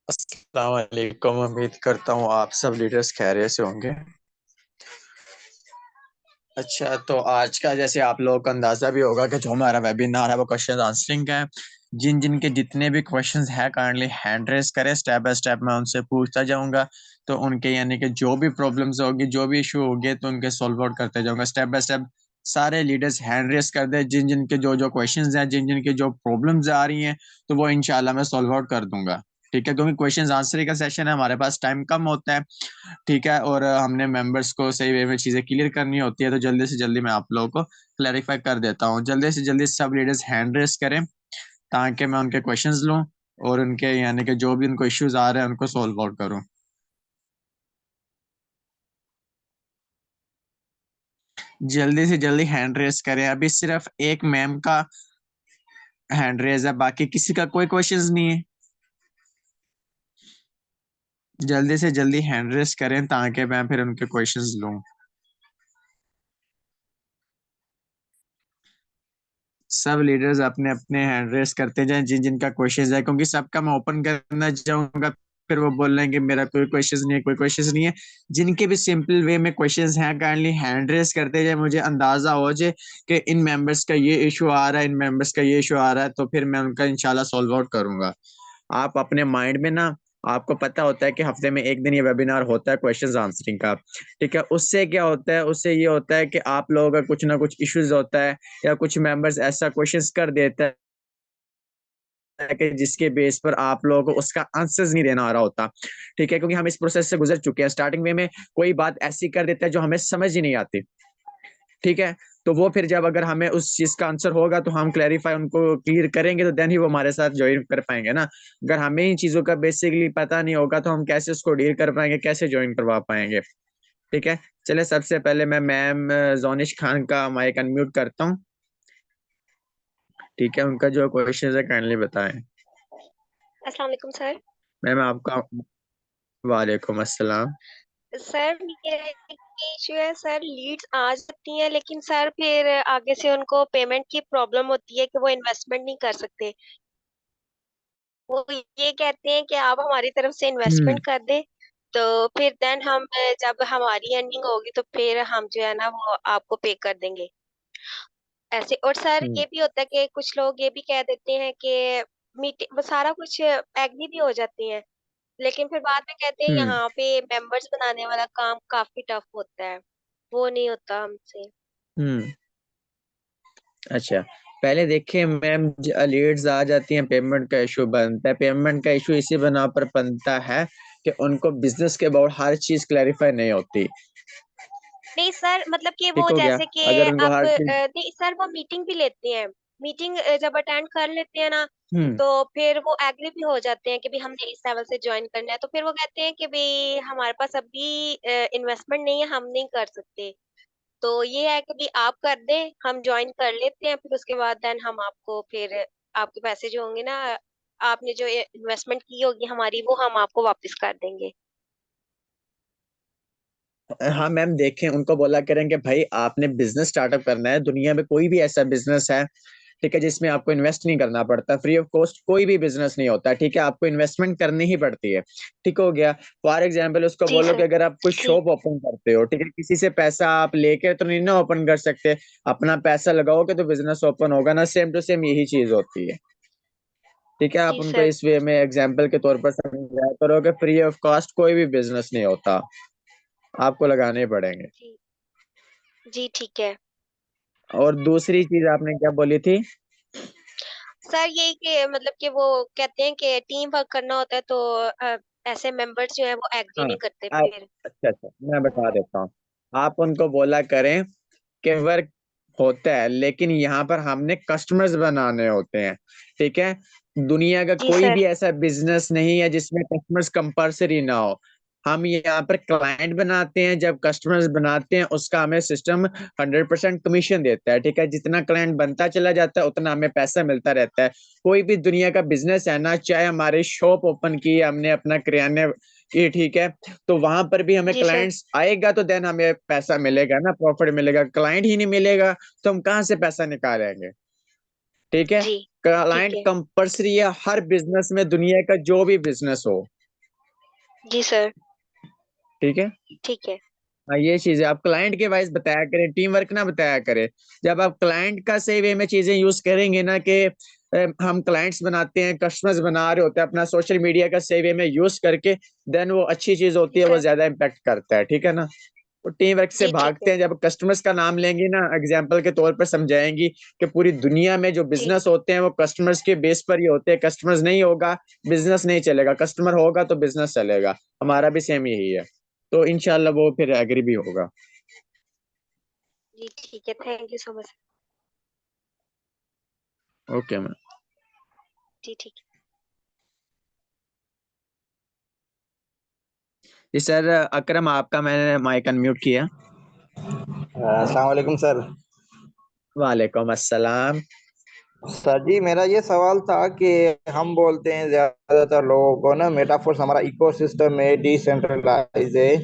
अस्सलाम वालेकुम। उम्मीद करता हूँ आप सब लीडर्स खैरियत से होंगे। अच्छा, तो आज का जैसे आप लोगों को अंदाजा भी होगा कि जो हमारा वेबिनार है वो क्वेश्चन आंसरिंग का है। जिन जिन के जितने भी क्वेश्चंस हैं काइंडली हैंड रेस करें, स्टेप बाय स्टेप मैं उनसे पूछता जाऊंगा। तो उनके यानी कि जो भी प्रॉब्लम्स होगी, जो भी इशू होंगे, तो उनके सॉल्व आउट करते जाऊंगा स्टेप बाय स्टेप। सारे लीडर्स हैंड रेस कर दे, जिन जिन के जो जो क्वेश्चंस हैं, जिन जिन के जो प्रॉब्लम्स आ रही हैं, तो वो इंशाल्लाह मैं सॉल्व आउट कर दूंगा। ठीक है, क्योंकि क्वेश्चन आंसरिंग का सेशन है, हमारे पास टाइम कम होता है। ठीक है, और हमने मेंबर्स को सही वे में चीजें क्लियर करनी होती है, तो जल्दी से जल्दी मैं आप लोगों को क्लैरिफाई कर देता हूँ। जल्दी से जल्दी सब लीडर्स हैंड रेस करें ताकि मैं उनके क्वेश्चंस लूँ और उनके यानी कि जो भी उनको इश्यूज आ रहे हैं उनको सॉल्व आउट करूँ। जल्दी से जल्दी हैंड रेस करें। अभी सिर्फ एक मैम का हैंड रेस है, बाकी किसी का कोई क्वेश्चंस नहीं है। जल्दी से जल्दी हैंड रेस करें ताकि मैं फिर उनके क्वेश्चंस लूँ। सब लीडर्स अपने अपने हैंड रेस करते जाएं जिन जिनका क्वेश्चन है, क्योंकि सबका मैं ओपन करना चाहूंगा। फिर वो बोल रहे हैं कि मेरा कोई क्वेश्चन नहीं है, कोई क्वेश्चन नहीं है। जिनके भी सिंपल वे में क्वेश्चंस हैं काइंडली हैंड रेस करते जाए, मुझे अंदाजा हो जाए कि इन मेंबर्स का ये इशू आ रहा है, इन मेंबर्स का ये इशू आ रहा है, तो फिर मैं उनका इंशाल्लाह सॉल्व आउट करूंगा। आप अपने माइंड में ना, आपको पता होता है कि हफ्ते में एक दिन ये वेबिनार होता है क्वेश्चंस आंसरिंग का। ठीक है, उससे क्या होता है, उससे ये होता है कि आप लोगों का कुछ ना कुछ इश्यूज होता है या कुछ मेंबर्स ऐसा क्वेश्चंस कर देता है कि जिसके बेस पर आप लोगों को उसका आंसर्स नहीं देना आ रहा होता। ठीक है, क्योंकि हम इस प्रोसेस से गुजर चुके हैं। स्टार्टिंग वे में कोई बात ऐसी कर देता है जो हमें समझ ही नहीं आती। ठीक है, तो वो फिर जब अगर हमें उस चीज का आंसर होगा तो हम क्लैरिफाई उनको क्लियर करेंगे, तो देन ही वो हमारे साथ ज्वाइन कर पाएंगे ना। अगर हमें इन चीजों का बेसिकली पता नहीं होगा तो हम कैसे उसको डील कर पाएंगे, कैसे ज्वाइन करवा पाएंगे। ठीक है, चले सबसे पहले मैं मैम जोनिश खान का माइक अनम्यूट करता हूँ। ठीक है, उनका जो क्वेश्चन है काइंडली बताएं। अस्सलाम वालेकुम सर। मैम आपका। वालेकुम अस्सलाम। सर मेरा एक इशू है सर, लीड्स आ जाती हैं लेकिन सर फिर आगे से उनको पेमेंट की प्रॉब्लम होती है कि वो इन्वेस्टमेंट नहीं कर सकते। वो ये कहते हैं कि आप हमारी तरफ से हम्म। इन्वेस्टमेंट कर दें, तो फिर देन हम जब हमारी अर्निंग होगी तो फिर हम जो है ना वो आपको पे कर देंगे ऐसे। और सर हम्म। ये भी होता है कि कुछ लोग ये भी कह देते हैं कि मीटिंग वो सारा कुछ एग्री भी हो जाते हैं, लेकिन फिर बाद में कहते हैं हम्म। यहाँ पे मेंबर्स बनाने वाला काम काफी टफ होता है, वो नहीं होता हमसे। हम्म। अच्छा, पहले देखिए मैम, लीड्स आ जाती हैं, पेमेंट का इशू बनता है। पेमेंट का इशू इसी बना पर बनता है कि उनको बिजनेस के अबाउट हर चीज क्लैरिफाई नहीं होती। नहीं सर, मतलब कि ठीक वो हो गया, जैसे कि अगर उनको आप हर चीज। नहीं सर, वो मीटिंग भी लेते हैं। मीटिंग जब अटेंड कर लेते हैं ना, हम्म। तो फिर वो एग्री भी हो जाते हैं कि भाई हमने इस लेवल से ज्वाइन करना है, तो फिर वो कहते हैं कि भाई हमारे पास अभी इन्वेस्टमेंट नहीं है, हम नहीं कर सकते। तो ये है कि भाई आप कर दें, हम ज्वाइन कर लेते हैं, फिर उसके बाद देन हम आपको फिर आपके पैसे जो होंगे ना, आपने जो इन्वेस्टमेंट की होगी हमारी, वो हम आपको वापस कर देंगे। हाँ मैम, देखें उनको बोला करें कि भाई आपने बिजनेस स्टार्टअप करना है, दुनिया में कोई भी ऐसा बिजनेस है, ठीक है, जिसमें आपको इन्वेस्ट नहीं करना पड़ता, फ्री ऑफ कॉस्ट कोई भी बिजनेस नहीं होता। ठीक है, आपको इन्वेस्टमेंट करनी ही पड़ती है। ठीक हो गया, फॉर एग्जाम्पल उसको जी बोलो कि सर। अगर आप कोई जी। शॉप ओपन करते हो, ठीक है, किसी से पैसा आप लेके तो नहीं ना ओपन कर सकते। अपना पैसा लगाओगे तो बिजनेस ओपन होगा ना, सेम टू सेम यही चीज होती है। ठीक है, आप जी उनको सर। इस वे में एग्जाम्पल के तौर पर समझाया करो कि फ्री ऑफ कॉस्ट कोई भी बिजनेस नहीं होता, आपको लगाने पड़ेंगे। जी। जी ठीक है। और दूसरी चीज आपने क्या बोली थी? सर यही कि मतलब कि वो कहते हैं कि टीम वर्क करना होता है, तो ऐसे मेंबर्स जो है वो एग्री हाँ, नहीं करते आप, फिर। अच्छा अच्छा, मैं बता देता हूँ। आप उनको बोला करें कि वर्क होता है, लेकिन यहाँ पर हमने कस्टमर्स बनाने होते हैं। ठीक है, दुनिया का जी कोई सर। भी ऐसा बिजनेस नहीं है जिसमें कस्टमर्स कंपलसरी ना हो। हम यहाँ पर क्लाइंट बनाते हैं, जब कस्टमर्स बनाते हैं उसका हमें सिस्टम 100% कमीशन देता है। ठीक है, जितना क्लाइंट बनता चला जाता है उतना हमें पैसा मिलता रहता है। कोई भी दुनिया का बिजनेस है ना, चाहे हमारी शॉप ओपन की है हमने अपना किराने की, ठीक है, तो वहां पर भी हमें जी सर। क्लाइंट्स आएगा तो देन हमें पैसा मिलेगा ना, प्रॉफिट मिलेगा। क्लाइंट ही नहीं मिलेगा तो हम कहाँ से पैसा निकालेंगे। ठीक है, जी ठीक क्लाइंट है। कंपल्सरी है हर बिजनेस में, दुनिया का जो भी बिजनेस हो। जी सर। ठीक है। ठीक है। हाँ, ये चीज है, आप क्लाइंट के वाइज बताया करें, टीम वर्क ना बताया करें। जब आप क्लाइंट का सही वे में चीजें यूज करेंगे ना कि हम क्लाइंट्स बनाते हैं, कस्टमर्स बना रहे होते हैं, अपना सोशल मीडिया का सही वे में यूज करके, देन वो अच्छी चीज जी होती है, वो सर। ज्यादा इम्पेक्ट करता है। ठीक है ना। वो टीम वर्क से जी ठीक भागते है। हैं, जब कस्टमर्स का नाम लेंगी ना, एग्जाम्पल के तौर पर समझाएंगी कि पूरी दुनिया में जो जी बिजनेस होते हैं वो कस्टमर्स के बेस पर ही होते हैं, कस्टमर्स नहीं होगा बिजनेस नहीं चलेगा, कस्टमर होगा तो बिजनेस चलेगा। हमारा भी सेम यही है। तो इंशाल्लाह वो फिर एग्री भी होगा। जी ठीक है, thank you so much. Okay ma'am. जी ठीक है। जी सर, अकरम आपका मैंने माइक अनम्यूट किया। अस्सलाम वालेकुम सर। वालेकुम अस्सलाम। सर जी, मेरा ये सवाल था कि हम बोलते हैं ज़्यादातर लोगों को ना, मेटाफोर्स हमारा इकोसिस्टम है, डिसेंट्रलाइज है।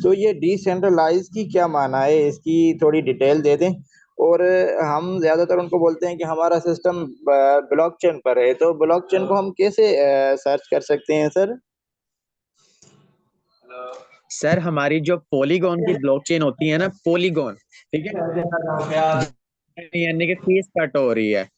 तो ये डिसेंट्रलाइज की क्या माना है, इसकी थोड़ी डिटेल दे दें। और हम ज़्यादातर उनको बोलते हैं कि हमारा सिस्टम ब्लॉकचेन पर है, तो ब्लॉकचेन को हम कैसे सर्च कर सकते हैं सर? सर हमारी जो पॉलीगॉन की ब्लॉकचेन होती है ना, पॉलीगॉन, ठीक है, यानी कि 30 कट हो रही है,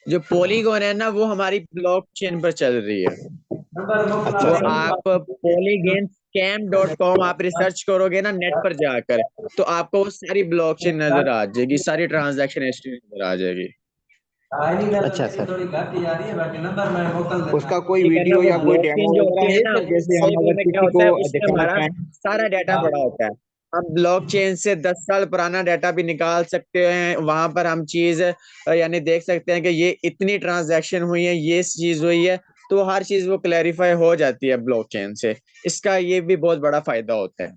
जो पॉलीगॉन है ना वो हमारी ब्लॉकचेन पर चल रही है। अच्छा वो सर। आप polygon.scam.com आप रिसर्च करोगे ना नेट पर जाकर, तो आपको वो सारी ब्लॉकचेन नजर आ जाएगी, सारी ट्रांजैक्शन हिस्ट्री नजर आ जाएगी। अच्छा सर। उसका कोई ठीक है ना। वीडियो वो या कोई डेमो ब्लॉकचेन जो होती वगैरह है है ना, सर, वो जैसे हम सही वे अगर में क्या किसी होता को है, उसमें दिखाना हमारा चाहें? सारा डाटा पड़ा होता है। हम ब्लॉकचेन से 10 साल पुराना डाटा भी निकाल सकते हैं, वहां पर हम चीज यानी देख सकते हैं कि ये इतनी ट्रांजैक्शन हुई है, ये चीज हुई है, तो हर चीज वो क्लैरिफाई हो जाती है ब्लॉकचेन से। इसका ये भी बहुत बड़ा फायदा होता है।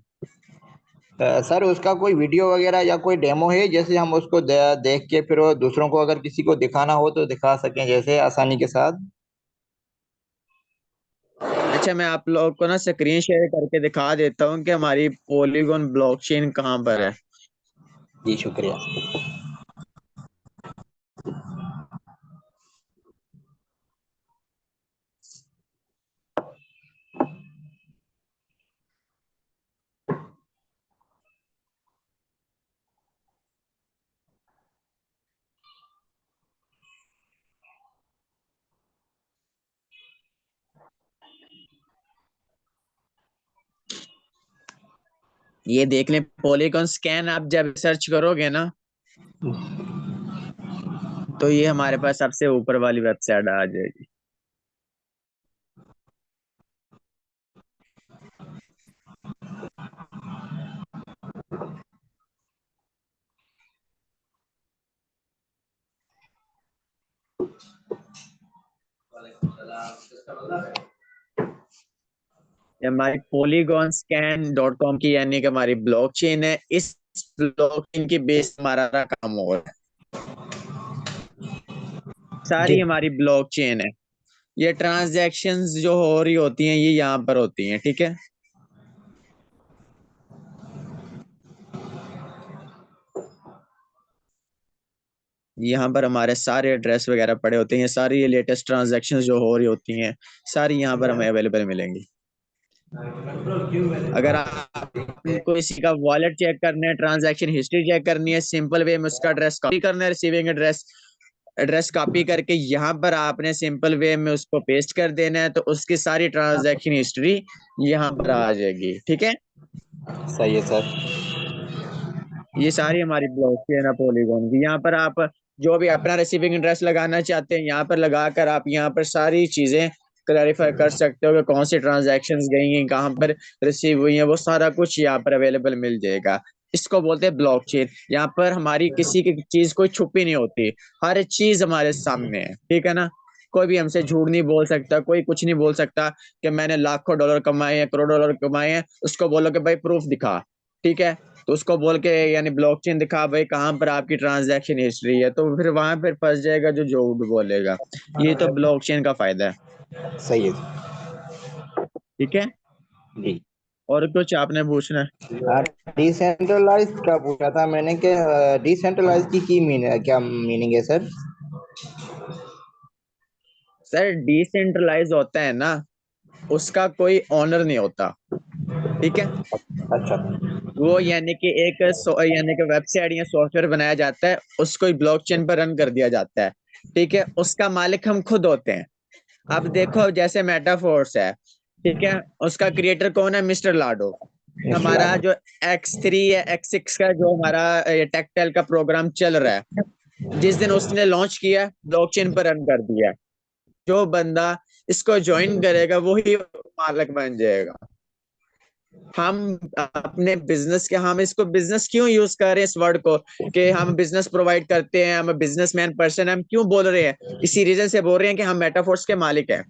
सर, उसका कोई वीडियो वगैरह या कोई डेमो है, जैसे हम उसको देख के फिर वो दूसरों को अगर किसी को दिखाना हो तो दिखा सकें जैसे आसानी के साथ? अच्छा, मैं आप लोग को ना स्क्रीन शेयर करके दिखा देता हूँ कि हमारी पॉलीगॉन ब्लॉकचेन कहाँ पर है। जी शुक्रिया। ये देख लें, पॉलीगॉन स्कैन आप जब सर्च करोगे ना, तो ये हमारे पास सबसे ऊपर वाली वेबसाइट आ जाएगी। ये हमारी polygon.scan.com की यानी कि हमारी ब्लॉकचेन है। इस ब्लॉकचेन की बेस हमारा काम हो रहा है, सारी जी। हमारी ब्लॉकचेन है। ये ट्रांजैक्शंस जो हो रही होती हैं ये यहाँ पर होती हैं। ठीक है। यहाँ पर हमारे सारे एड्रेस वगैरह पड़े होते हैं, ये सारी ये लेटेस्ट ट्रांजैक्शंस जो हो रही होती हैं सारी यहाँ पर हमें अवेलेबल मिलेंगी। अगर आपको किसी का वॉलेट चेक करना है, ट्रांजैक्शन हिस्ट्री चेक करनी है, सिंपल वे में उसका एड्रेस कॉपी करना है, रिसीविंग एड्रेस एड्रेस कॉपी करके यहाँ पर आपने सिंपल वे में उसको पेस्ट कर देना है, तो उसकी सारी ट्रांजैक्शन हिस्ट्री यहाँ पर आ जाएगी। ठीक है। सही है सर। ये सारी हमारी ब्लॉकचेन है पॉलीगॉन की। यहाँ पर आप जो भी अपना रिसीविंग एड्रेस लगाना चाहते हैं यहाँ पर लगाकर आप यहाँ पर सारी चीजें क्लैरिफाई कर सकते हो कि कौन सी ट्रांजैक्शंस गई हैं, कहाँ पर रिसीव हुई हैं, वो सारा कुछ यहाँ पर अवेलेबल मिल जाएगा। इसको बोलते हैं ब्लॉकचेन। यहाँ पर हमारी किसी की चीज कोई छुपी नहीं होती, हर चीज हमारे सामने है। ठीक है ना। कोई भी हमसे झूठ नहीं बोल सकता, कोई कुछ नहीं बोल सकता कि मैंने लाखों डॉलर कमाए हैं, करोड़ों डॉलर कमाए हैं, उसको बोलो कि भाई प्रूफ दिखा। ठीक है। तो उसको बोल के यानी ब्लॉकचेन दिखा भाई कहाँ पर आपकी ट्रांजैक्शन हिस्ट्री है, तो फिर वहां पर फंस जाएगा जो झूठ बोलेगा। ये तो ब्लॉकचेन का फायदा है। सही है ठीक है। जी। और कुछ आपने पूछना है? डिसेंट्रलाइज का पूछा था मैंने कि डिसेंट्रलाइज की क्या मीनिंग है सर? सर डिसेंट्रलाइज होता है ना, उसका कोई ऑनर नहीं होता, ठीक है। अच्छा वो यानी कि यानी कि वेबसाइट या सॉफ्टवेयर बनाया जाता है, उसको ब्लॉकचेन पर रन कर दिया जाता है, ठीक है। उसका मालिक हम खुद होते हैं। अब देखो जैसे मेटाफोर्स है, ठीक है, उसका क्रिएटर कौन है? मिस्टर लाडो। हमारा जो X3 या X6 का जो हमारा टेक्टाइल का प्रोग्राम चल रहा है, जिस दिन उसने लॉन्च किया ब्लॉकचेन पर रन कर दिया। जो बंदा इसको ज्वाइन करेगा वही मालिक बन जाएगा। हम अपने बिजनेस के, हम इसको बिजनेस क्यों यूज कर रहे हैं इस वर्ड को, कि हम बिजनेस प्रोवाइड करते हैं, हम बिजनेसमैन पर्सन, हम क्यों बोल रहे हैं? इसी रीजन से बोल रहे हैं कि हम मेटाफोर्स के मालिक हैं,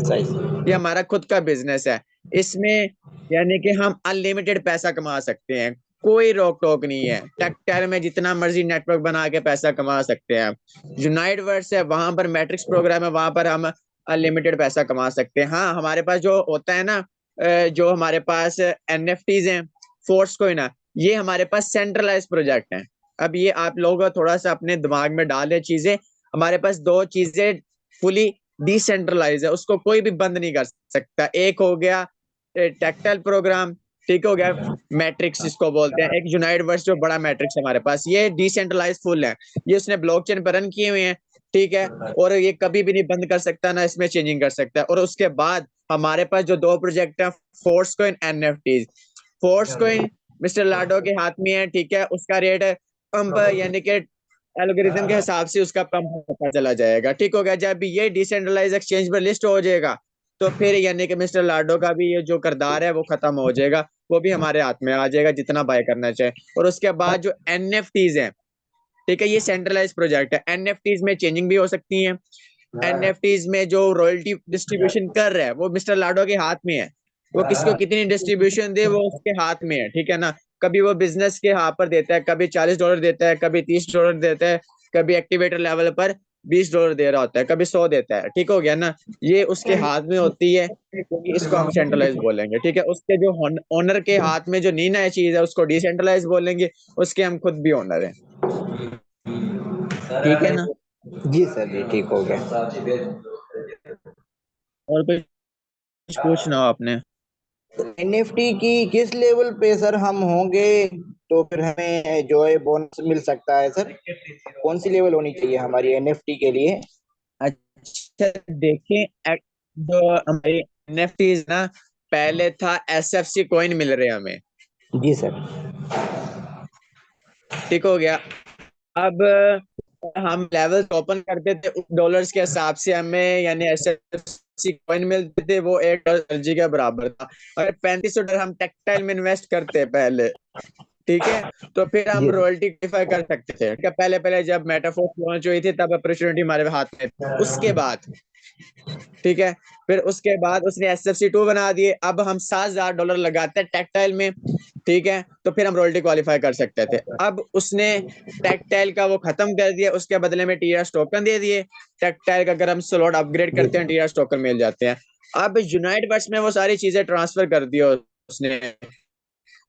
सही। ये हमारा खुद का बिजनेस है। इसमें यानी कि हम अनलिमिटेड पैसा कमा सकते हैं, कोई रोक टोक नहीं है। टेक्टाइल में जितना मर्जी नेटवर्क बना के पैसा कमा सकते हैं। यूनाइट वर्स है, वहां पर मैट्रिक्स प्रोग्राम है, वहां पर हम अनलिमिटेड पैसा कमा सकते हैं। हाँ, हमारे पास जो होता है ना, जो हमारे पास NFTs हैं, फोर्स कोइन है, ये हमारे पास सेंट्रलाइज प्रोजेक्ट है। अब ये आप लोग थोड़ा सा अपने दिमाग में डालें चीजें। हमारे पास दो चीजें फुली डिसेंट्रलाइज है, उसको कोई भी बंद नहीं कर सकता। एक हो गया टेक्टाइल प्रोग्राम, ठीक हो गया मैट्रिक्स जिसको बोलते हैं, एक यूनाइट वर्स जो बड़ा मैट्रिक्स हमारे पास, ये डिसेंट्रलाइज फुल है। ये उसने ब्लॉकचेन पर रन किए हुए हैं, ठीक है, और ये कभी भी नहीं बंद कर सकता, ना इसमें चेंजिंग कर सकता है। और उसके बाद हमारे पास जो दो प्रोजेक्ट है, Force coin, NFTs। Force coin mister Lado के हाथ में है, ठीक है, उसका रेट है पंप, यानी कि एल्गोरिथम के हिसाब से उसका पंप पता चला जाएगा, ठीक हो गया। जब भी ये डिसेंट्रलाइज एक्सचेंज पर लिस्ट हो जाएगा, तो फिर यानी कि मिस्टर लाडो का भी ये जो किरदार है वो खत्म हो जाएगा, वो भी हमारे हाथ में आ जाएगा जितना बाय करना चाहे। और उसके बाद जो NFTs हैं, ठीक है, ये सेंट्रलाइज प्रोजेक्ट है। NFTs में चेंजिंग भी हो सकती है। NFTs में जो रॉयल्टी डिस्ट्रीब्यूशन कर रहा है वो मिस्टर लाडो के हाथ में है। वो किसको कितनी डिस्ट्रीब्यूशन दे वो उसके हाथ में है, ठीक है ना। कभी वो बिजनेस के हाथ पर देता है, कभी $40 देता है, कभी $30 देता है, कभी एक्टिवेटर लेवल पर $20 दे रहा होता है, कभी 100 देता है, ठीक हो गया ना। ये उसके हाथ में होती है, क्योंकि इसको हम सेंट्रलाइज बोलेंगे, ठीक है। उसके जो ओनर के हाथ में जो नीना है चीज है, उसको डिसेंट्रलाइज बोलेंगे। उसके हम खुद भी ओनर है, ठीक है ना। जी सर जी, ठीक हो गया। और कुछ पूछना हो आपने? एनएफटी की किस लेवल पे सर हम होंगे तो फिर हमें जो है बोनस मिल सकता है सर? कौन सी लेवल होनी चाहिए हमारी एनएफटी के लिए? अच्छा, देखिए जो हमारी NFTs ना, पहले था SFC कॉइन मिल रहे हमें, जी सर। ठीक हो गया। अब हम लेवल ओपन करते थे उस डॉलर्स के हिसाब से, हमें यानी SFC कॉइन मिलते थे, वो $1 एनर्जी के बराबर था। और $35 हम टेक्सटाइल में इन्वेस्ट करते पहले, ठीक है, तो फिर हम जी रॉयल्टी क्वालिफाई कर सकते थे, ठीक है। पहले पहले जब मेटाफोर्स लॉन्च हुई थी तब अपॉर्चुनिटी हमारे हाथ में थी। उसके बाद, ठीक है, फिर उसके बाद उसने SFC2 बना दिए। अब हम $7,000 लगाते हैं टेक्टाइल में, ठीक है, तो फिर हम रॉयल्टी क्वालिफाई कर सकते थे। अब उसने टेक्टाइल का वो खत्म कर दिया, उसके बदले में TRS टोकन दे दिए। टेक्टाइल का अगर हम स्लॉट अपग्रेड जी करते हैं, TRS टोकन मिल जाते हैं। अब यूनाइट वर्स में वो सारी चीजें ट्रांसफर कर दी उसने।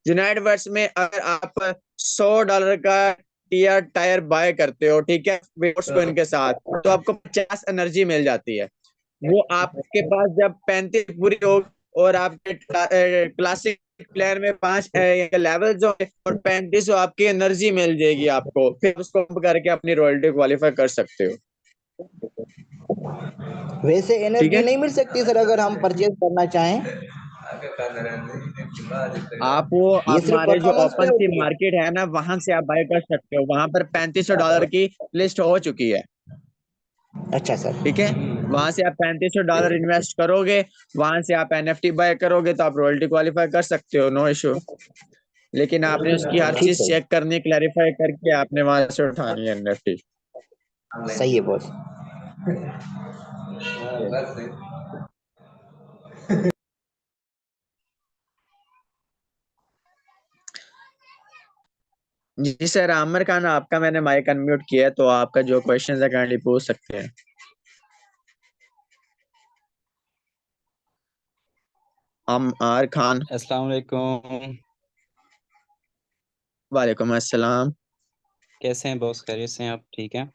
यूनाइट वर्स में अगर आप $100 का टीआर टायर बाय करते हो, ठीक है, कोइन के साथ, तो आपको 50 एनर्जी मिल जाती है। वो आपके पास जब 35 पूरी हो और आपके क्लासिक प्लेयर में 5 लेवल जो है और 35 आपकी एनर्जी मिल जाएगी आपको, फिर उसको करके अपनी रॉयल्टी क्वालिफाई कर सकते हो, वैसे ठीक एनर्जी है। नहीं मिल सकती सर अगर हम परचेज करना चाहें? आप वो ये सिर्फ हमारे जो परफॉर्मेंस पे ओपन सी होती है? मार्केट है ना, वहां से आप बाय कर सकते हो। वहां पर $3500 की लिस्ट हो चुकी है, अच्छा सर। ठीक है। वहां से आप $3500 इन्वेस्ट करोगे, वहां से आप NFT बाय करोगे, तो आप रॉयल्टी क्वालिफाई कर सकते हो, नो इशू। लेकिन आपने उसकी हर ठीक चीज है, चेक करनी, क्लैरिफाई करके आपने वहां से उठानी है NFT। सही है बॉस। जी सर, आमिर खान, आपका मैंने माइक अनम्यूट किया है, तो आपका जो क्वेश्चन है काइंडली पूछ सकते हैं। आमिर खान। अस्सलाम वालेकुम। वालेकुम अस्सलाम। कैसे हैं बॉस? खैरियत से हैं आप? ठीक हैं?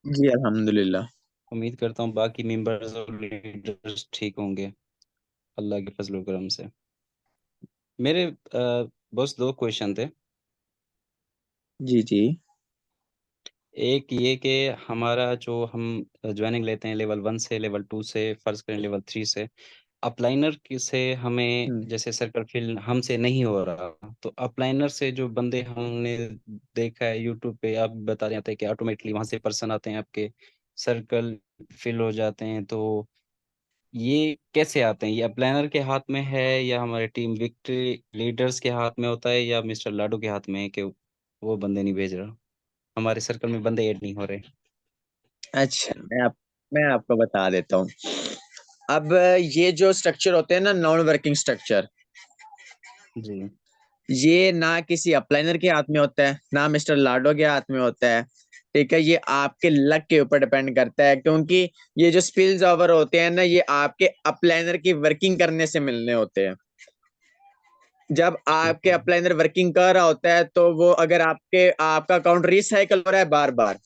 जी अल्हम्दुलिल्लाह। उम्मीद करता हूँ बाकी मेंबर्स और लीडर्स ठीक होंगे अल्लाह के फजल करम से। मेरे बस 2 क्वेश्चन थे। जी जी। एक ये कि हमारा जो हम ज्वाइनिंग लेते हैं लेवल 1 से, लेवल 2 से, फर्ज़ करें लेवल 3 से, अपलाइनर से हमें जैसे सर्कल फिल हमसे नहीं हो रहा, तो अपलाइनर से जो बंदे हमने देखा है यूट्यूब पे, आप बता रहे थे कि ऑटोमेटिकली वहाँ से पर्सन आते हैं, आपके सर्कल फिल हो जाते हैं, तो ये कैसे आते हैं? ये अपलाइनर के हाथ में है या हमारे टीम विक्ट्री लीडर्स के हाथ में होता है या मिस्टर लाडू के हाथ में है कि वो बंदे नहीं भेज रहा? हमारे सर्कल में बंदे ऐड नहीं हो रहे। अच्छा, मैं आपको बता देता हूँ। अब ये जो स्ट्रक्चर होते हैं ना, नॉन वर्किंग स्ट्रक्चर, जी। ये ना किसी अपलाइनर के हाथ में होता है, ना मिस्टर लाडो के हाथ में होता है। ठीक है, ये आपके लक के ऊपर डिपेंड करता है, क्योंकि ये जो स्पिल्स ओवर होते हैं ना, ये आपके अपलाइनर की वर्किंग करने से मिलने होते हैं। जब ठीक आपके है। अपलाइनर वर्किंग कर रहा होता है, तो वो अगर आपका अकाउंट रिसाइकल हो रहा है बार बार,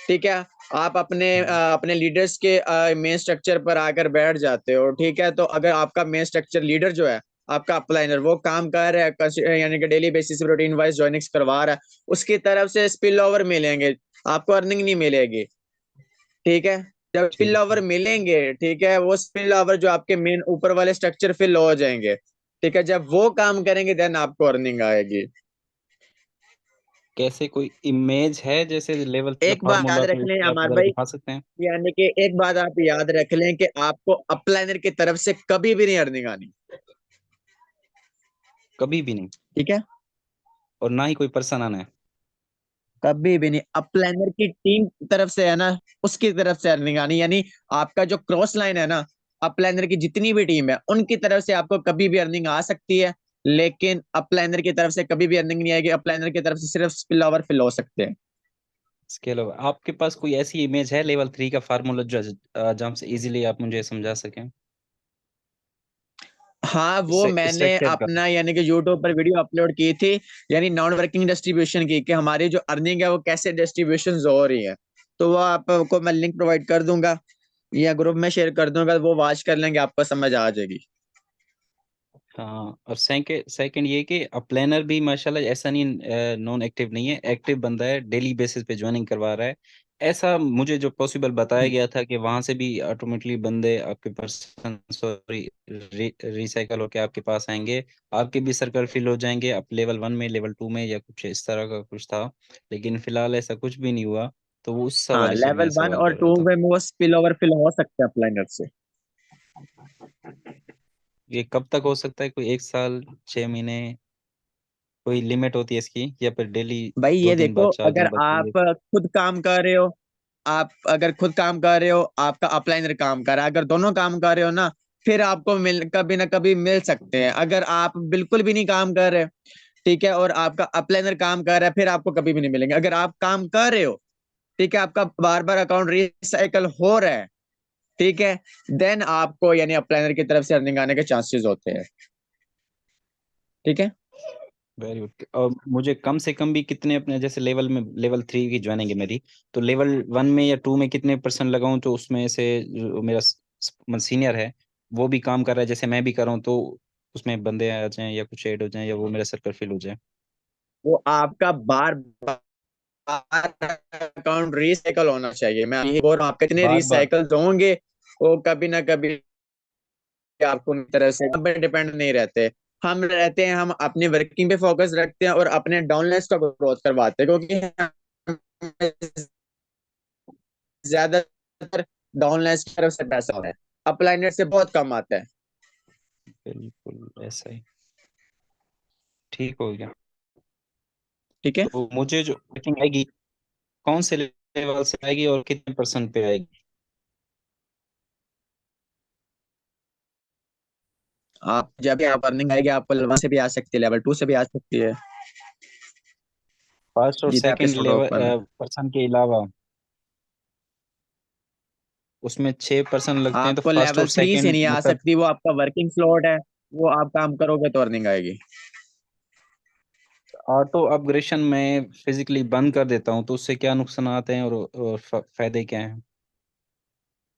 ठीक है, आप अपने लीडर्स के मेन स्ट्रक्चर पर आकर बैठ जाते हो। ठीक है, तो अगर आपका मेन स्ट्रक्चर लीडर जो है, आपका अपलाइनर, वो काम कर रहा है, यानी कि डेली बेसिस पे रूटीन वाइज जॉइनिंग्स करवा रहा है, उसकी तरफ से स्पिल ओवर मिलेंगे, आपको अर्निंग नहीं मिलेगी। ठीक है, जब स्पिल ठीक ओवर है। मिलेंगे, ठीक है, वो स्पिल ओवर जो आपके मेन ऊपर वाले स्ट्रक्चर फिल हो जाएंगे। ठीक है, जब वो काम करेंगे देन आपको अर्निंग आएगी। कैसे कोई इमेज है जैसे लेवल का एक बात याद फार्मूला रख कोई लें आप हमारे ज़रा भाई, दिखा सकते हैं? यानी कि एक बात आप याद रख लें कि आपको अपलाइनर की तरफ से कभी भी नहीं अर्निंग आनी। कभी भी नहीं ठीक है, और ना ही कोई पर्सन आना है? कभी भी नहीं। अपलाइनर की टीम की तरफ से है ना, उसकी तरफ से अर्निंग आनी, यानी आपका जो क्रॉस लाइन है ना, अपलाइनर की जितनी भी टीम है उनकी तरफ से आपको कभी भी अर्निंग आ सकती है, लेकिन अपलाइनर की तरफ से कभी भी अर्निंग नहीं आएगी। अपलाइनर की तरफ से सिर्फ स्पिल ओवर फिल हो सकते हैं। इसके अलावा आपके पास कोई ऐसी इमेज है लेवल 3 का फार्मूला जहाँ से इजीली आप मुझे समझा सकें? हाँ, वो इससे मैंने एक्सट्रैक्टेड का। अपना यानी कि यूट्यूब पर वीडियो अपलोड की थी, यानी नॉन वर्किंग डिस्ट्रीब्यूशन की, कि हमारी जो अर्निंग है वो कैसे डिस्ट्रीब्यूशन हो रही है। तो वो आपको मैं लिंक प्रोवाइड कर दूंगा या ग्रुप में शेयर कर दूंगा, वो वॉच कर लेंगे, आपको समझ आ जाएगी। हाँ, और सेकंड सेकंड ये कि प्लानर भी माशाल्लाह ऐसा नहीं नॉन एक्टिव नहीं है, एक्टिव बंदा है, डेली बेसिस पे ज्वाइनिंग करवा रहा है। ऐसा मुझे जो पॉसिबल बताया गया था कि वहां से भी ऑटोमेटिकली बंदे आपके पर्सन सॉरी रिसाइकल होके आपके पास आएंगे, आपके भी सर्कल फिल हो जाएंगे, आप लेवल 1 में, लेवल 2 में या कुछ इस तरह का कुछ था, लेकिन फिलहाल ऐसा कुछ भी नहीं हुआ। तो वो उस हाँ, हवाले से लेवल मैं 1 सवाल और कर रहा 2 था। में वो स्पिल ओवर फिल हो सकते हैं अपलाइनर से। ये कब तक हो सकता है? कोई 1 साल, 6 महीने, कोई लिमिट होती है इसकी या फिर डेली भाई 2 ये दिन देखो, बाद, 4 अगर दिन बाद आप चाहिए? खुद काम कर रहे हो, आप अगर खुद काम कर रहे हो, आपका अपलाइनर काम कर रहा है, अगर दोनों काम कर रहे हो ना, फिर आपको कभी ना कभी मिल सकते हैं। अगर आप बिल्कुल भी नहीं काम कर रहे, ठीक है, और आपका अपलाइनर काम कर रहा है, फिर आपको कभी भी नहीं मिलेंगे। अगर आप काम कर रहे हो, ठीक है, आपका बार बार अकाउंट रिसाइकल हो रहा है, ठीक है, देन आपको यानी अपलाइनर की तरफ से अर्निंग आने के चांसेस होते हैं। ठीक है, वेरी गुड। और मुझे कम से कम भी कितने अपने जैसे लेवल में, लेवल 3 की ज्वाइनिंग है मेरी, तो लेवल 1 में या 2 में कितने परसेंट लगाऊं तो उसमें से जो मेरा सीनियर है वो भी काम कर रहा है जैसे मैं भी कर रहा हूं, तो उसमें बंदे आ जाएं या कुछ ऐड हो जाएं या वो मेरा सर्कल फिल हो जाए? वो आपका बार अकाउंट रिसाइकल होना चाहिए। मैं ये बोल रहा हूँ, आप कितने बार बार। रिसाइकल होंगे, वो कभी ना कभी आपको तरह से डिपेंड नहीं रहते। हम रहते हैं, हम अपनी वर्किंग पे फोकस रखते हैं और अपने डाउनलाइंस का ग्रोथ करवाते हैं, क्योंकि ज्यादातर डाउनलाइंस की तरफ से पैसा आता है, अपलाइनर से बहुत कम आता है। बिल्कुल ऐसा ही। ठीक हो गया। ठीक है, तो मुझे जो रेटिंग आएगी कौन से लेवल से आएगी और कितने परसेंट पे आएगी? आप जब भी आप अर्निंग आएगी, आपको लेवल 1 से भी आ सकती है, लेवल 2 से भी आ सकती है, फर्स्ट और जितना आपके सेकंड स्लॉट लेवल ओपन है। पर्सन के अलावा उसमें 6% लगते हैं, तो आपको फर्स्ट लेवल और 3 से सेकंड नहीं आ मतलब सकती, वो आपका वर्किंग स्लॉट है, वो आप काम करोगे तो अर्निंग आएगी। ऑटो अपग्रेशन में फिजिकली बंद कर देता हूँ तो उससे क्या नुकसान आते हैं और फायदे क्या हैं?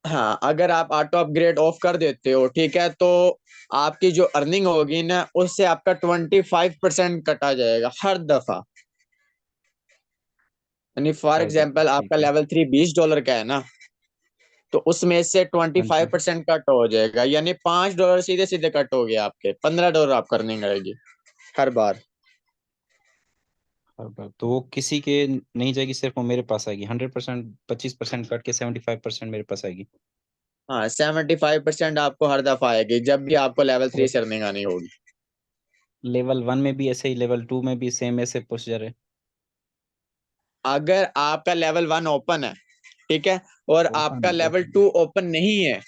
हाँ, अगर आप ऑटो अपग्रेड ऑफ कर देते हो, ठीक है, तो आपकी जो अर्निंग होगी ना, उससे आपका 25% कटा जाएगा हर दफा। यानी फॉर हर दफा, एग्जाम्पल ठीक आपका है। लेवल 3 $20 का है ना, तो उसमें से ट्वेंटी हाँ फाइव जी। परसेंट कट हो जाएगा, यानी $5 सीधे सीधे कट हो गया, आपके $15 आपको अर्निंग आएगी हर बार। हर बार तो वो किसी के नहीं जाएगी, सिर्फ वो मेरे पास आएगी 100%, 25% कट के 75% मेरे पास आएगी। हाँ, 75% आपको हर दफा आएगी जब भी आपको लेवल 3 और से अर्निंग आनी होगी। लेवल 1 में भी ऐसे ही, लेवल 2 में भी सेम ऐसे प्रोसीजर है? अगर आपका लेवल 1 ओपन है, ठीक है, और ओपन आपका है, लेवल ओपन। 2 ओपन नहीं है,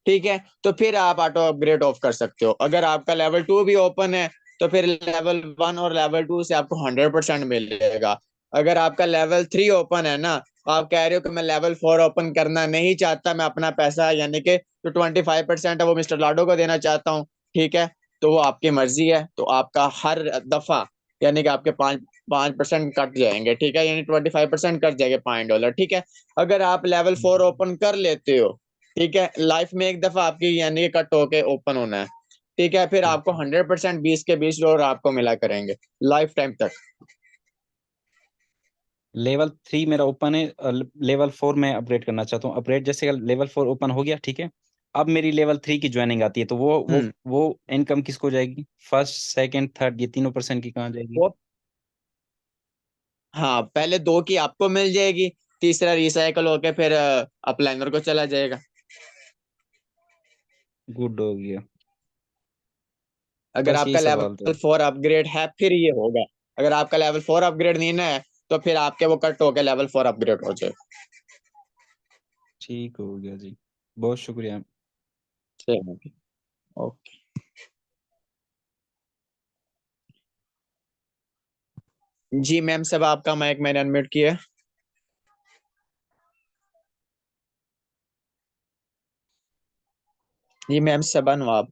ठीक है, तो फिर आप ऑटो अपग्रेड ऑफ कर सकते हो। अगर आपका लेवल 2 भी ओपन है, तो फिर लेवल 1 और लेवल 2 से आपको 100% मिलेगा। अगर आपका लेवल 3 ओपन है ना, तो आप कह रहे हो कि मैं लेवल 4 ओपन करना नहीं चाहता, मैं अपना पैसा यानी कि जो 25% है वो मिस्टर लाडो को देना चाहता हूँ, ठीक है, तो वो आपकी मर्जी है। तो आपका हर दफा यानी कि आपके 5% कट जाएंगे, ठीक है, यानी 25% कट जाएंगे $5, ठीक है। अगर आप लेवल 4 ओपन कर लेते हो, ठीक है, लाइफ में एक दफा आपकी यानी कि कट होके ओपन होना है, ठीक है, फिर ठीक आपको है। 100% $20 आपको मिला करेंगे लाइफ टाइम तक। लेवल 3 मेरा ओपन है, लेवल 4 मैं अपग्रेड करना चाहता हूँ। अपग्रेड जैसे लेवल 4 ओपन हो गया, ठीक है। अब मेरी लेवल 3 की ज्वाइनिंग आती है, तो हम्म वो इनकम किसको जाएगी? फर्स्ट, सेकंड, थर्ड, ये तीनों पर्सन की कहाँ जाएगी? वो हाँ, पहले 2 की आपको मिल जाएगी, तीसरा रिसाइकल होके फिर अपलाइनर को चला जाएगा। गुड हो गया। अगर बस यही आपका सवाल था। लेवल 4 अपग्रेड है फिर ये होगा। अगर आपका लेवल 4 अपग्रेड नहीं ना है, तो फिर आपके वो कट होके लेवल 4 अपग्रेड हो जाएगा। ठीक हो गया जी, बहुत शुक्रिया। चलिए, ओके। जी मैम, सब आपका माइक मैंने अनम्यूट किया है। जी मैम, सबा नवाब।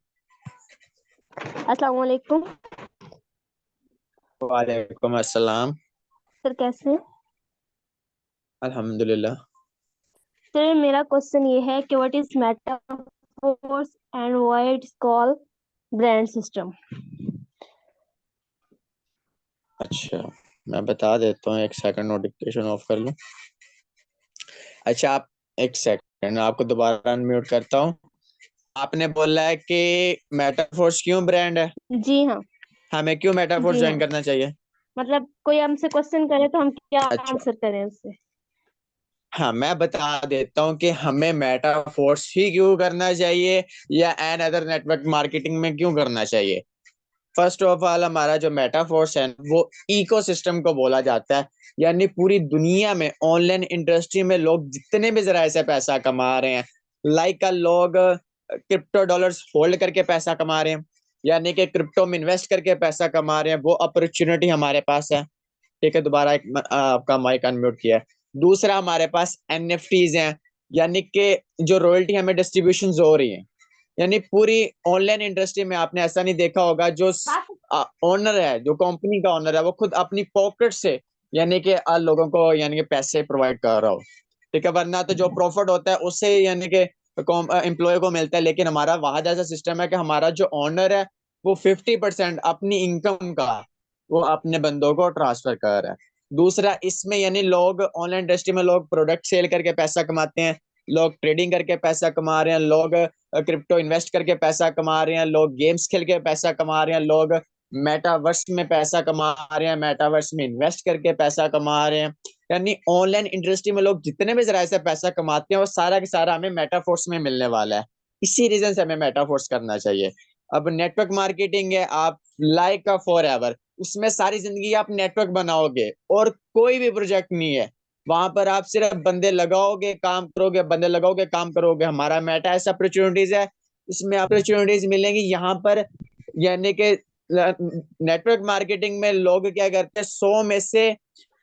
अस्सलाम वालेकुम वालेकुम अस्सलाम। सर, कैसे हैं? अल्हम्दुलिल्लाह। सर, मेरा क्वेश्चन ये है कि what is metaphors and why it's called brand system. अच्छा, मैं बता देता हूँ, एक सेकंड नोटिफिकेशन ऑफ कर लूँ। अच्छा, आप एक सेकंड, आपको दोबारा अनम्यूट करता हूँ। आपने बोला है कि मेटाफोर्स क्यों ब्रांड है, जी हाँ। हमें क्यों मेटाफोर्स जी ज्वाइन हाँ, करना चाहिए? मतलब कोई हमसे क्वेश्चन करे तो हम क्या अच्छा, आंसर करें उससे। हाँ, मैं बता देता हूँ कि हमें मेटाफोर्स ही क्यों करना चाहिए या एन अदर नेटवर्क मार्केटिंग में क्यों करना चाहिए। फर्स्ट ऑफ ऑल, हमारा जो मेटाफोर्स है वो इकोसिस्टम को बोला जाता है, यानी पूरी दुनिया में ऑनलाइन इंडस्ट्री में लोग जितने भी जराए से पैसा कमा रहे हैं, लाइक का लोग क्रिप्टो डॉलर्स होल्ड करके पैसा कमा रहे हैं, यानी कि क्रिप्टो में इन्वेस्ट करके पैसा कमा रहे हैं, वो अपॉर्चुनिटी हमारे पास है, ठीक है। दोबारा एक आपका माइक अनम्यूट किया है। दूसरा, हमारे पास एनएफटीज हैं, यानी कि जो रॉयल्टी हमें डिस्ट्रीब्यूशन हो रही है, यानी पूरी ऑनलाइन इंडस्ट्री में आपने ऐसा नहीं देखा होगा जो ओनर है, जो कंपनी का ओनर है, वो खुद अपनी पॉकेट से यानी कि लोगों को यानी कि पैसे प्रोवाइड कर रहा हो, ठीक है, वरना तो जो प्रॉफिट होता है उससे यानी कि एम्प्लॉय को मिलता है। लेकिन हमारा वहां ऐसा सिस्टम है कि हमारा जो ओनर है वो 50% अपनी इनकम का वो अपने बंदों को ट्रांसफर कर रहा है। दूसरा, इसमें यानी लोग ऑनलाइन इंडस्ट्री में लोग प्रोडक्ट सेल करके पैसा कमाते हैं, लोग ट्रेडिंग करके पैसा कमा रहे हैं, लोग क्रिप्टो इन्वेस्ट करके पैसा कमा रहे हैं, लोग गेम्स खेल के पैसा कमा रहे हैं, लोग मेटावर्स में पैसा कमा रहे हैं, मेटावर्स में इन्वेस्ट करके पैसा कमा रहे हैं। यानी ऑनलाइन इंडस्ट्री में लोग जितने भी जराए से पैसा कमाते हैं वो सारा का सारा हमें मेटाफोर्स में मिलने वाला है। इसी रीजन से हमें मेटाफोर्स करना चाहिए। अब नेटवर्क मार्केटिंग है, आप लाइक का फॉर एवर, उसमें सारी जिंदगी आप नेटवर्क बनाओगे और कोई भी प्रोजेक्ट नहीं है, वहां पर आप सिर्फ बंदे लगाओगे काम करोगे, बंदे लगाओगे काम करोगे। हमारा मेटा ऐसा अपॉर्चुनिटीज है, इसमें अपॉर्चुनिटीज मिलेंगी यहाँ पर, यानी कि नेटवर्क मार्केटिंग में लोग क्या करते हैं, 100 में से,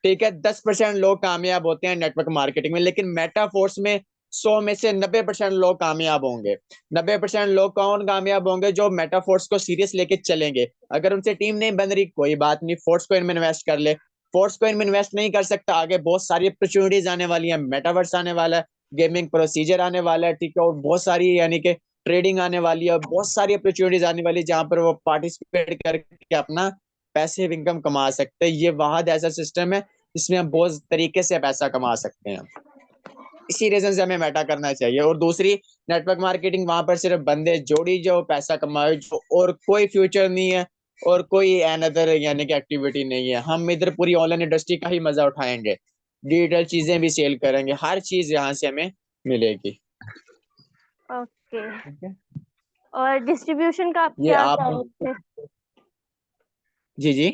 ठीक है, 10% लोग कामयाब होते हैं नेटवर्क मार्केटिंग में, लेकिन मेटाफोर्स में 100 में से 90% लोग कामयाब होंगे। 90% लोग कौन कामयाब होंगे? जो मेटाफोर्स को सीरियस लेके चलेंगे। अगर उनसे टीम नहीं बन रही, कोई बात नहीं, फोर्स कॉइन में इन्वेस्ट कर ले। फोर्स कॉइन में इन्वेस्ट नहीं कर सकता, आगे बहुत सारी अपॉर्चुनिटीज आने वाली है, मेटावर्स आने वाला है, गेमिंग प्रोसीजर आने वाला है, ठीक है, और बहुत सारी यानी कि ट्रेडिंग आने वाली है, और बहुत सारी अपॉर्चुनिटीज आने वाली है जहाँ पर वो पार्टिसिपेट करके अपना पैसिव इनकम कमा सकते हैं। ये वाहद ऐसा सिस्टम है जिसमें हम बहुत तरीके से पैसा कमा सकते हैं। इसी रीजन से हमें मेटा करना चाहिए। और दूसरी, नेटवर्क मार्केटिंग, वहां पर सिर्फ बंदे जोड़ी जो पैसा कमाए, जो और कोई फ्यूचर नहीं है और कोई अनदर यानी कि एक्टिविटी नहीं है। हम इधर पूरी ऑनलाइन इंडस्ट्री का ही मजा उठाएंगे, डिजिटल चीजें भी सेल करेंगे, हर चीज यहाँ से हमें मिलेगी। ओके। ठीक है, और डिस्ट्रीब्यूशन का आप ये क्या आप कह रहे थे? जी जी,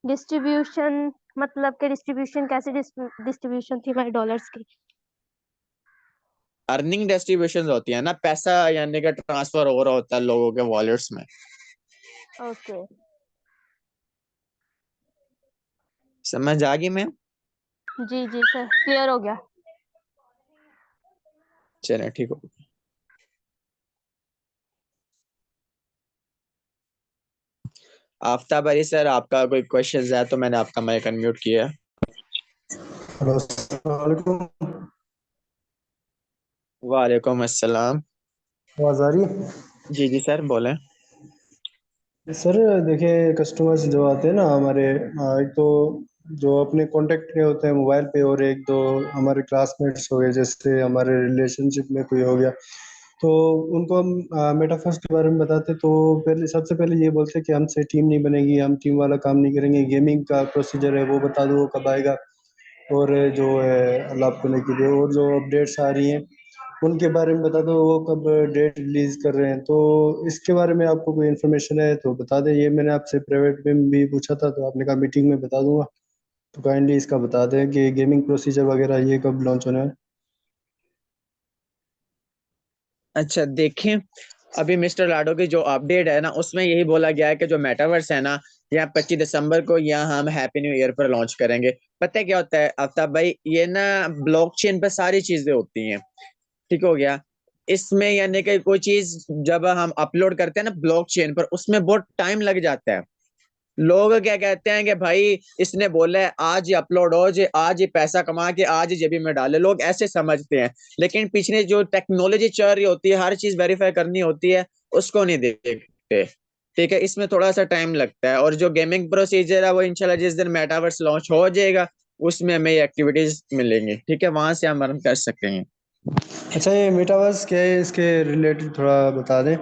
डिस्ट्रीब्यूशन मतलब कि डिस्ट्रीब्यूशन कैसे डिस्ट्रीब्यूशन थी हमारे डॉलर्स की? अर्निंग डिस्ट्रीब्यूशन होती है ना, पैसा यानी कि ट्रांसफर हो रहा होता है लोगों के वॉलेट्स में। ओके। समझ आ गई मैम? जी जी सर, क्लियर हो गया। चले ठीक हो। आफ्ताब अली सर, आपका कोई क्वेश्चन है तो मैंने आपका माइक अनम्यूट किया है। हेलो, अस्सलाम वालेकुम। वालेकुम अस्सलाम। आवाज़ आ रही है? जी जी सर, बोलें। सर देखिए, कस्टमर्स जो आते हैं ना हमारे, एक तो जो अपने कांटेक्ट के होते हैं मोबाइल पे, और एक दो हमारे क्लासमेट्स हो गए, जैसे हमारे रिलेशनशिप में कोई हो गया, तो उनको हम मेटाफर्स के बारे में बताते, तो पहले सबसे पहले ये बोलते कि हमसे टीम नहीं बनेगी, हम टीम वाला काम नहीं करेंगे, गेमिंग का प्रोसीजर है वो बता दो, वो कब आएगा, और जो है लाभ को लेके दो, और जो अपडेट्स आ रही हैं उनके बारे में बता दो, वो कब डेट रिलीज कर रहे हैं। तो इसके बारे में आपको कोई इन्फॉर्मेशन है तो बता दें। ये मैंने आपसे प्राइवेट में भी पूछा था, तो आपने कहा मीटिंग में बता दूंगा, तो काइंडली इसका बता दें कि गेमिंग प्रोसीजर वगैरह ये कब लॉन्च होने है। अच्छा देखें, अभी मिस्टर लाडो की जो अपडेट है ना, उसमें यही बोला गया है कि जो मेटावर्स है ना, यहाँ 25 दिसंबर को यहाँ हम हैप्पी न्यू ईयर पर लॉन्च करेंगे। पता है क्या होता है आफ्ताब भाई, ये ना ब्लॉकचेन पर सारी चीजें होती हैं, ठीक हो गया। इसमें यानी कि कोई चीज जब हम अपलोड करते हैं ना ब्लॉकचेन पर, उसमें बहुत टाइम लग जाता है। लोग क्या कहते हैं कि भाई इसने बोला है आज ही अपलोड हो जे, आज ही पैसा कमा के आज ही जेबी में डाले, लोग ऐसे समझते हैं। लेकिन पिछले जो टेक्नोलॉजी चल रही होती है, हर चीज वेरीफाई करनी होती है, उसको नहीं देखते। ठीक है, इसमें थोड़ा सा टाइम लगता है। और जो गेमिंग प्रोसीजर है वो इंशाल्लाह जिस दिन मेटावर्स लॉन्च हो जाएगा, उसमें हमें एक्टिविटीज मिलेंगी, ठीक है, वहां से हम अर्न कर सकेंगे। अच्छा, ये मेटावर्स क्या है, इसके रिलेटेड थोड़ा बता दें।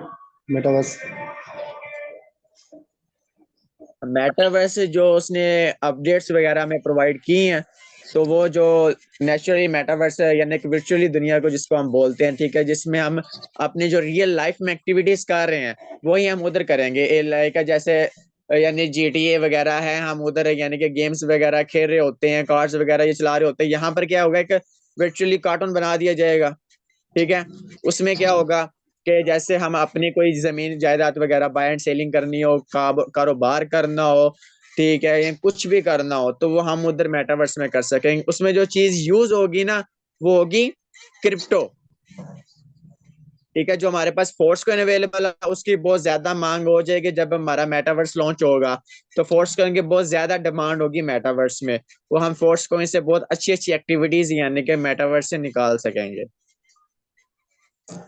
मेटावर्स मेटावर्स जो उसने अपडेट्स वगैरह में प्रोवाइड की हैं, तो वो जो नेचुरली मेटावर्स है यानी कि वर्चुअली दुनिया को जिसको हम बोलते हैं, ठीक है, जिसमें हम अपनी जो रियल लाइफ में एक्टिविटीज कर रहे हैं वही हम उधर करेंगे। लाइक जैसे यानी GTA वगैरह है, हम उधर यानी कि गेम्स वगैरह खेल रहे होते हैं, कार्स वगैरह ये चला रहे होते हैं। यहाँ पर क्या होगा, एक वर्चुअली कार्टून बना दिया जाएगा, ठीक है। उसमें क्या होगा कि जैसे हम अपनी कोई जमीन जायदाद वगैरह बाय एंड सेलिंग करनी हो, कारोबार करना हो, ठीक है, या कुछ भी करना हो, तो वो हम उधर मेटावर्स में कर सकेंगे। उसमें जो चीज यूज होगी ना, वो होगी क्रिप्टो, ठीक है। जो हमारे पास फोर्स कॉइन अवेलेबल है उसकी बहुत ज्यादा मांग हो जाएगी। जब हमारा मेटावर्स लॉन्च होगा तो फोर्स कॉइन की बहुत ज्यादा डिमांड होगी मेटावर्स में, वो हम फोर्स कॉइन से बहुत अच्छी अच्छी एक्टिविटीज यानी कि मेटावर्स से निकाल सकेंगे।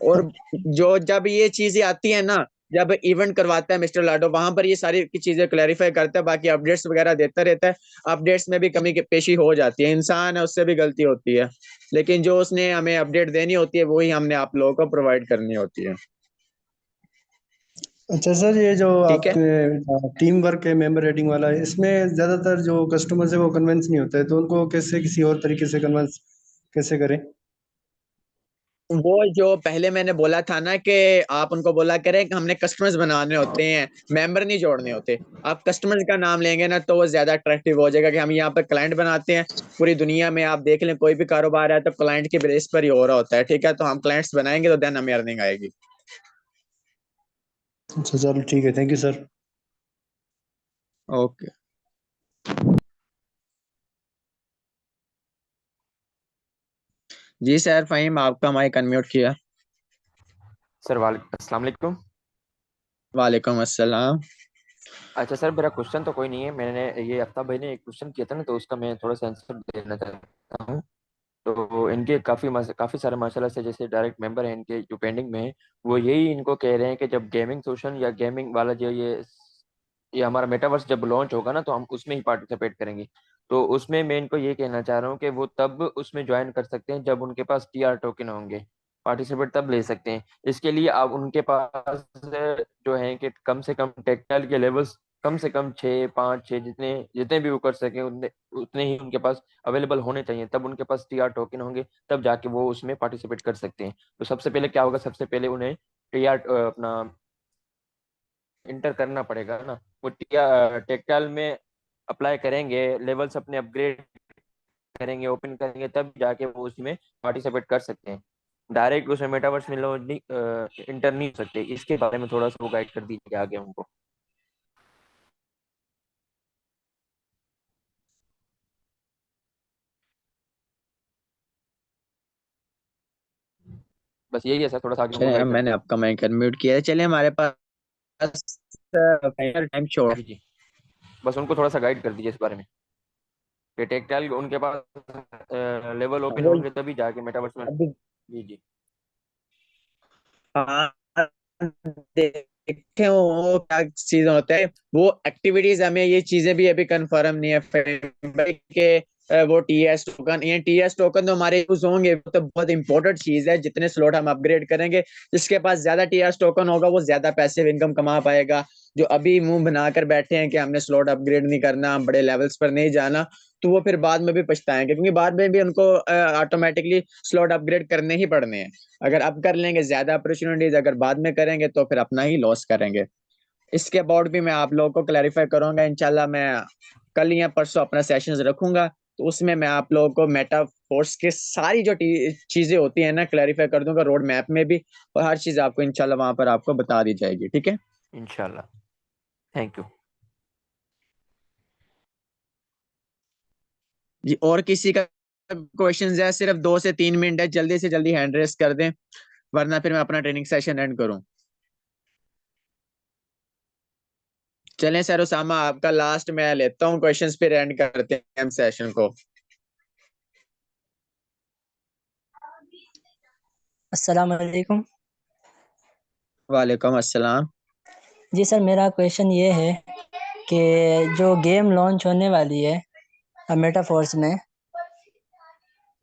और जो जब ये चीजें आती है ना, जब इवेंट करवाता है मिस्टर लाडो, वहां पर ये सारी की चीजें क्लैरिफाई करता है, बाकी अपडेट्स वगैरह देता रहता है। अपडेट्स में भी कमी पेशी हो जाती है, इंसान है उससे भी गलती होती है, लेकिन जो उसने हमें अपडेट देनी होती है वही हमने आप लोगों को प्रोवाइड करनी होती है। अच्छा सर, ये जो ठीक है, आपके टीम वर्क है मेंबर रेटिंग वाला है, इसमें ज्यादातर जो कस्टमर्स है वो कन्विंस नहीं होता है, तो उनको कैसे किसी और तरीके से कन्विंस कैसे करें? वो जो पहले मैंने बोला था ना कि आप उनको बोला करें कि हमने कस्टमर्स बनाने होते हैं, मेंबर नहीं जोड़ने होते। आप कस्टमर्स का नाम लेंगे ना तो वो ज्यादा अट्रैक्टिव हो जाएगा कि हम यहाँ पर क्लाइंट बनाते हैं। पूरी दुनिया में आप देख लें, कोई भी कारोबार है तो क्लाइंट के बेस पर ही हो रहा होता है, ठीक है। तो हम क्लाइंट्स बनाएंगे तो देन हमें अर्निंग आएगी। अच्छा चलो ठीक है, thank you sir. Okay ji sir, Faheem आपका माइक अनम्यूट किया। सर अस्सलाम वालेकुम। वालेकुम अस्सलाम। अच्छा सर, मेरा क्वेश्चन तो कोई नहीं है, मैंने ये आफ्ताब भाई ने एक क्वेश्चन किया था ना, तो उसका मैं थोड़ा सा आंसर देना चाहता हूँ। तो इनके काफ़ी सारे माशाल्लाह से जैसे डायरेक्ट मेंबर हैं इनके जो पेंडिंग में है, वो यही इनको कह रहे हैं कि जब गेमिंग सोशन या गेमिंग वाला जो ये हमारा मेटावर्स जब लॉन्च होगा ना, तो हम उसमें ही पार्टिसिपेट करेंगे। तो उसमें मैं इनको ये कहना चाह रहा हूँ कि वो तब उसमें ज्वाइन कर सकते हैं जब उनके पास टीआर टोकन होंगे, पार्टिसिपेट तब ले सकते हैं। इसके लिए आप उनके पास जो है कि कम से कम टेक्निकल के लेवल्स कम से कम 6 5 6 जितने जितने भी वो कर सके उतने उतने ही उनके पास अवेलेबल होने चाहिए, तब उनके पास टीआर टोकन होंगे, तब जाके वो उसमें पार्टिसिपेट कर सकते हैं। तो सबसे पहले क्या होगा, सबसे पहले उन्हें टीआर अपना इंटर करना पड़ेगा ना, वो टेक्टाइल में अप्लाई करेंगे, लेवल्स अपने अपग्रेड करेंगे, ओपन करेंगे, तब जाके वो उसमें पार्टिसिपेट कर सकते हैं। डायरेक्ट उसमें मेटावर्स में लोग इंटर नहीं हो सकते। इसके बारे में थोड़ा सा वो गाइड कर दीजिए आगे हमको। बस यही है सर, थोड़ा सा आगे हमको चलिए, अब गाइड कर मैंने दीजिए। आपका माइक अनम्यूट किया है। चलिए, हमारे पास फाइनल टाइम शो। जी जी, बस उनको थोड़ा सा गाइड कर दीजिए इस बारे में कि टेक्टाइल उनके पास लेवल ओपन वो होंगे तभी जाके मेटावर्स में। अभी जी जी। हाँ, देखे वो क्या चीज होता है, वो एक्टिविटीज हमें ये चीजें भी अभी कंफर्म नहीं है फ्रेंड के। वो टीएस टोकन, ये टीएस टोकन तो हमारे यूज होंगे, वो तो बहुत इंपॉर्टेंट चीज है। जितने स्लॉट हम अपग्रेड करेंगे, जिसके पास ज्यादा टीएस टोकन होगा वो ज्यादा पैसिव इनकम कमा पाएगा। जो अभी मुंह बनाकर बैठे हैं कि हमने स्लॉट अपग्रेड नहीं करना, हम बड़े लेवल्स पर नहीं जाना, तो वो फिर बाद में भी पछताएंगे, क्योंकि बाद में भी उनको ऑटोमेटिकली स्लॉट अपग्रेड करने ही पड़ने हैं। अगर अब कर लेंगे ज्यादा अपॉर्चुनिटीज, अगर बाद में करेंगे तो फिर अपना ही लॉस करेंगे। इसके अबाउट भी मैं आप लोगों को क्लैरिफाई करूंगा इंशाल्लाह। मैं कल या परसों अपना सेशंस रखूंगा, तो उसमें मैं आप लोगों को मेटाफोर्स के सारी जो चीजें होती है ना, क्लैरिफाई कर दूंगा रोड मैप में भी, और हर चीज आपको इंशाल्लाह वहां पर आपको बता दी जाएगी। ठीक है इंशाल्लाह। Thank you. जी। और किसी का क्वेश्चन है? सिर्फ 2 से 3 मिनट है, जल्दी से जल्दी हैंड रेस कर दें, वरना फिर मैं अपना ट्रेनिंग सेशन एंड करूं। चलें सर, उसामा आपका लास्ट मैं लेता हूँ क्वेश्चंस, फिर एंड करते हैं हम सेशन को। अस्सलाम वालेकुम। वालेकुम अस्सलाम। जी सर, मेरा क्वेश्चन ये है कि जो गेम लॉन्च होने वाली है मेटाफोर्स में,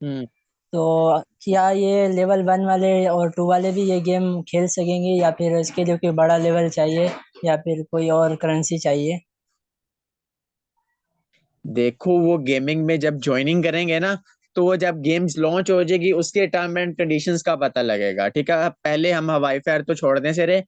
हम्म तो क्या ये लेवल 1 वाले और 2 वाले भी ये गेम खेल सकेंगे, या फिर इसके लिए कोई बड़ा लेवल चाहिए, या फिर कोई और करेंसी चाहिए? देखो, वो गेमिंग में जब ज्वाइनिंग करेंगे ना, तो वो जब गेम्स लॉन्च हो जाएगी उसके टर्म एंड कंडीशंस का पता लगेगा। ठीक है, पहले हम हवाई फायर तो छोड़ने से रहे,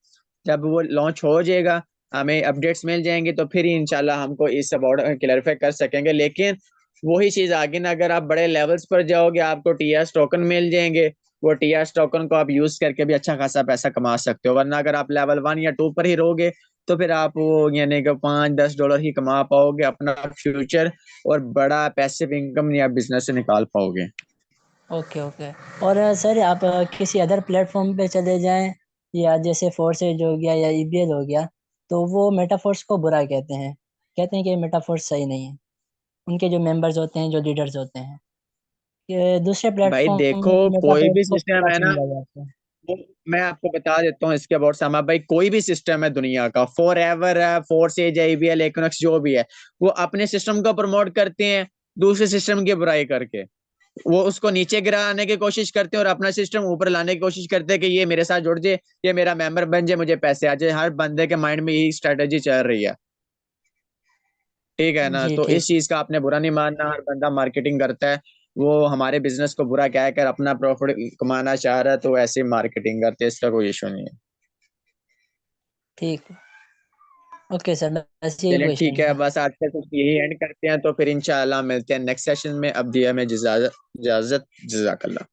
जब वो लॉन्च हो जाएगा, हमें अपडेट्स मिल जाएंगे, तो फिर ही इंशाल्लाह हमको इस अबाउट क्लैरिफाई कर सकेंगे। लेकिन वही चीज आगे ना, अगर आप बड़े लेवल्स पर जाओगे, आपको टीएस टोकन मिल जाएंगे, वो टीएस टोकन को आप यूज करके भी अच्छा खासा पैसा कमा सकते हो। वरना अगर आप लेवल 1 या 2 पर ही रहोगे, तो फिर आप वो यानी कि $5-10 ही कमा पाओगे, अपना फ्यूचर और बड़ा पैसिव इनकम या बिजनेस से निकाल पाओगे। Okay okay. और सर, आप किसी अदर प्लेटफॉर्म पे चले जाएं, या जैसे फोर्सेज हो गया या ईबीएल हो गया, तो वो मेटाफोर्स को बुरा कहते हैं कि मेटाफोर्स सही नहीं है। उनके जो मेंबर्स होते हैं, जो लीडर्स होते हैं, ये दूसरे भाई प्लेटफॉर्म देखो, में कोई मेटाफोर्स भी को सिस्टम बुरा है ना, समझा जाता है। वो मैं आपको बता देता हूँ इसके अबाउट सामा भाई। कोई भी सिस्टम है दुनिया का, फॉर एवर है, फोर्स एज, ABL, इक्विनॉक्स, जो भी है, वो अपने सिस्टम को प्रमोट करते हैं दूसरे सिस्टम की बुराई करके। वो उसको नीचे गिराने की कोशिश करते हैं और अपना सिस्टम ऊपर लाने की कोशिश करते हैं कि ये मेरे साथ जुड़ जाए, ये मेरा मेंबर बन जाए, मुझे पैसे आ जाए। हर बंदे के माइंड में यही स्ट्रेटेजी चल रही है। ठीक है ना? जी तो ठीक। इस चीज का आपने बुरा नहीं मानना। हर बंदा मार्केटिंग करता है, वो हमारे बिजनेस को बुरा कह कर अपना प्रॉफिट कमाना चाह रहा है, तो ऐसे मार्केटिंग करते हैं, इसका कोई इशू नहीं है। ठीक। ओके सर, बस यही चलें ठीक क्वेश्चन है, था। बस आज तक कुछ यही एंड करते हैं, तो फिर इंशाल्लाह मिलते हैं नेक्स्ट सेशन में। अब दिया में इजाजत। जज़ाकल्लाह।